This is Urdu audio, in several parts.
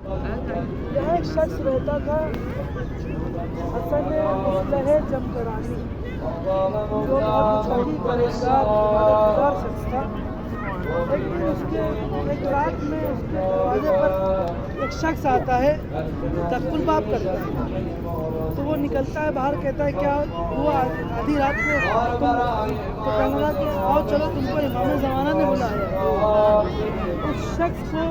یہاں ایک شخص رہتا تھا حسن مصلح جمکرانی، جو بہت متقی پرہیزگار عبادتگزار شخص تھا۔ ایک دن اس کے ایک رات میں اس کے دروازے پر ایک شخص آتا ہے، دق الباب کرتا ہے، تو وہ نکلتا ہے باہر، کہتا ہے کیا ہوا آدھی رات میں تو کہنے لگا کہ آؤ چلو تم کو امام زمانہ نے بلایا۔ اس شخص کو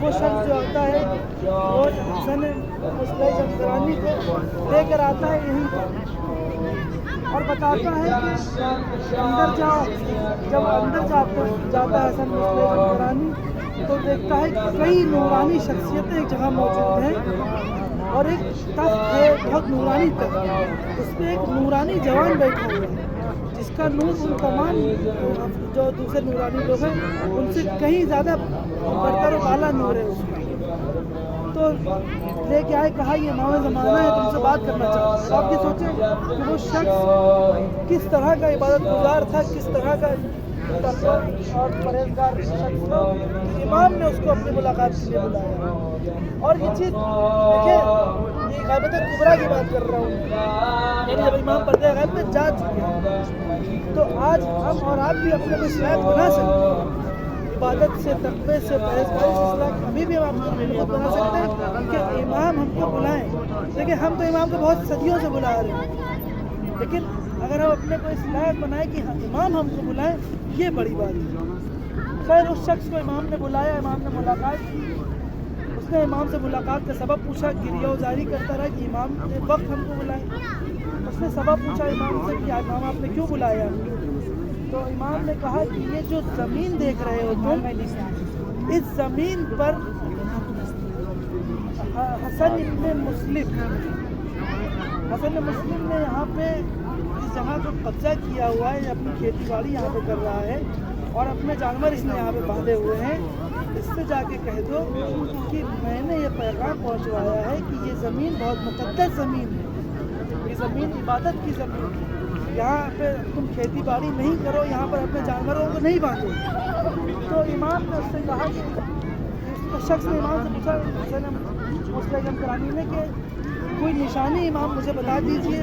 وہ شخص جو ہوتا ہے وہ حسن مصلح جمکرانی کو لے کر آتا ہے یہیں پر اور بتاتا ہے کہ اندر جاؤ۔ جب اندر جاتا ہے حسن مصلح جمکرانی تو دیکھتا ہے کہ کئی نورانی شخصیتیں ایک جگہ موجود ہیں اور ایک تخت ہے، بہت نورانی تخت، اس پہ ایک نورانی جوان بیٹھا ہوا ہے جس کا نور ان تمام جو دوسرے نورانی لوگ ہیں ان سے کہیں زیادہ برتر و اعلیٰ نور ہے اس کا۔ تو لے کے آئے، کہا یہ امام زمانہ ہے، تم سے بات کرنا چاہتا ہوں۔ آپ یہ سوچیں کہ وہ شخص کس طرح کا عبادت گزار تھا، کس طرح کا اور پرہیزگار شخص تھا، امام نے اس کو اپنی ملاقات کے لیے بلایا۔ اور یہ چیز دیکھیں، یہ غیبت کبریٰ کی بات کر رہا ہوں، یعنی جب امام پردہ غیب میں جا چکے ہیں تو آج ہم اور آپ بھی اپنے کو لائق بنا سکتے ہیں، عبادت سے، تقوی سے، پرہیزگاری سے اصلاح ابھی بھی ہم خود بنا سکتے ہیں کہ امام ہم کو بلائیں۔ دیکھیں ہم تو امام کو بہت صدیوں سے بلا رہے ہیں، لیکن اگر ہم اپنے کو اس لائق بنائیں کہ امام ہم کو بلائیں، یہ بڑی بات ہے۔ خیر اس شخص کو امام نے بلایا، امام نے ملاقات کی، اس نے امام سے ملاقات کا سبب پوچھا، گریہ وزاری کرتا رہا کہ امام نے وقت ہم کو بلائیں۔ اس نے سبب پوچھا امام سے کہ امام آپ نے کیوں بلایا؟ تو امام نے کہا کہ یہ جو زمین دیکھ رہے ہو تم، اس زمین پر حسن مسلم نے یہاں پہ اس جگہ کو قبضہ کیا ہوا ہے، اپنی کھیتی باڑی یہاں پہ کر رہا ہے اور اپنے جانور اس نے یہاں پہ باندھے ہوئے ہیں۔ اس سے جا کے کہہ دو کہ میں نے یہ پیغام پہنچوایا ہے کہ یہ زمین بہت مقدس زمین ہے، یہ زمین عبادت کی زمین ہے، یہاں پہ تم کھیتی باڑی نہیں کرو، یہاں پر اپنے جانوروں کو نہیں باندھو۔ تو امام نے اس سے کہا کہ اس شخص نے امام سے پوچھا، حسن مصلح جمکرانی نے، کہ کوئی نشانی امام مجھے بتا دیجئے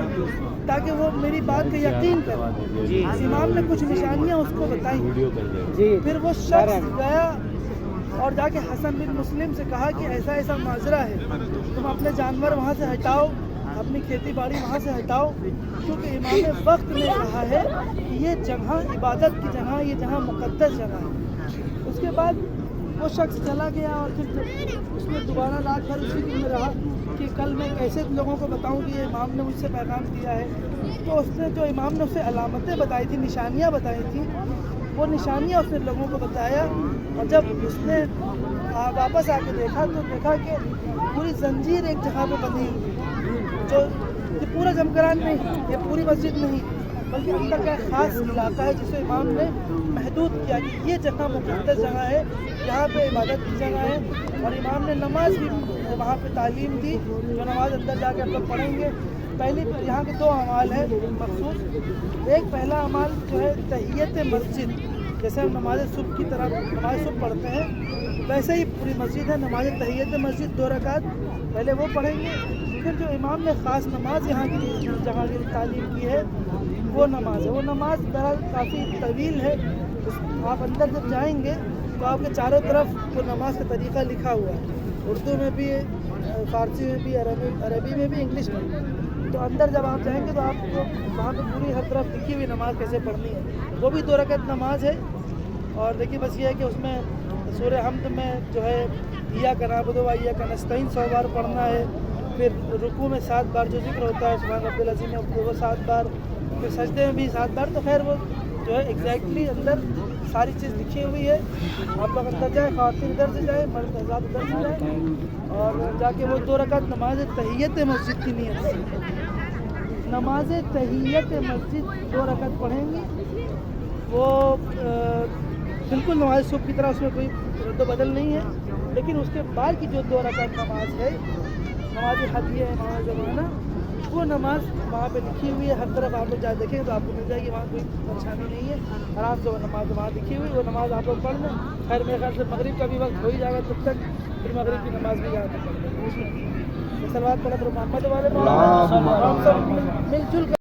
تاکہ وہ میری بات کا یقین کرے۔ امام نے کچھ نشانیاں اس کو بتائیں۔ پھر وہ شخص گیا اور جا کے حسن بن مسلم سے کہا کہ ایسا ایسا ماجرا ہے، تم اپنے جانور وہاں سے ہٹاؤ، اپنی کھیتی باڑی وہاں سے ہٹاؤ، کیونکہ امام وقت نے کہا ہے کہ یہ جگہ عبادت کی جگہ، یہ جگہ مقدس جگہ ہے۔ اس کے بعد وہ شخص چلا گیا اور پھر اس نے دوبارہ رات بھر اسی دن میں رہا کہ کل میں کیسے لوگوں کو بتاؤں کہ یہ امام نے مجھ سے پیغام دیا ہے۔ تو اس نے جو امام نے اسے علامتیں بتائی تھی، نشانیاں بتائی تھیں، وہ نشانیاں اس نے لوگوں کو بتایا، اور جب اس نے واپس آ کے دیکھا تو دیکھا کہ پوری زنجیر ایک جگہ پہ بندھی ہوئی، جو یہ پورا جمکران نہیں، یہ پوری مسجد نہیں، بلکہ اندر کا ایک خاص علاقہ ہے جسے امام نے محدود کیا کہ یہ جگہ مقدس جگہ ہے، یہاں پہ عبادت کی جگہ ہے۔ اور امام نے نماز بھی وہاں پہ تعلیم دی، جو نماز اندر جا کے ہم لوگ پڑھیں گے۔ پہلی یہاں کے 2 اعمال ہیں مخصوص، ایک پہلا اعمال جو ہے تحیت مسجد، جیسے ہم نماز صبح کی طرح نماز صبح پڑھتے ہیں ویسے ہی پوری مسجد ہے، نماز تحیت مسجد 2 رکعت پہلے وہ پڑھیں گے، پھر جو امام نے خاص نماز یہاں کی جگہ کی تعلیم کی ہے وہ نماز ہے۔ وہ نماز بہرحال کافی طویل ہے، آپ اندر جب جائیں گے تو آپ کے چاروں طرف وہ نماز کا طریقہ لکھا ہوا ہے، اردو میں بھی، فارسی میں بھی، عربی میں بھی، انگلش میں بھی۔ تو اندر جب آپ جائیں گے تو آپ کو وہاں پہ پوری ہر طرف لکھی ہوئی نماز کیسے پڑھنی ہے، وہ بھی 2 رکعت نماز ہے۔ اور دیکھیے بس یہ ہے کہ اس میں سورہ حمد میں جو ہے ایاک نعبد و ایاک نستعین 100 بار پڑھنا ہے، پھر رکوع میں 7 بار جو ذکر ہوتا ہے سبحان رب العظیم وہ 7 بار، پھر سجدے میں بھی 7 بار۔ تو خیر وہ جو ہے ایگزیکٹلی اندر ساری چیز لکھی ہوئی ہے، آپ لوگ اندر جائیں، خواتین ادھر سے جائیں، مرد حضرات ادھر سے جائیں، اور جا کے وہ 2 رکعت نماز تحیت مسجد کی نیت سے نماز تحیت مسجد 2 رکعت پڑھیں گے۔ وہ بالکل نماز صبح کی طرح اس میں کوئی رد و بدل نہیں ہے، لیکن اس کے بعد کی جو 2 رکعت نماز ہے، نماز ہدیہ نماز زمانہ، وہ نماز وہاں پہ لکھی ہوئی ہے، ہر طرف آپ لوگ جا دیکھیں تو آپ کو مل جائے گی، وہاں کوئی پریشانی نہیں ہے، آرام سے وہ نماز وہاں لکھی ہوئی، وہ نماز آپ لوگ پڑھ لیں۔ خیر میرے خیال سے مغرب کا بھی وقت ہو ہی جائے گا، تب تک پھر مغرب کی نماز بھی یہاں پہ پڑھتے ہیں. صلوات پڑھیں محمد والے مولا. ہم سب مل جل کر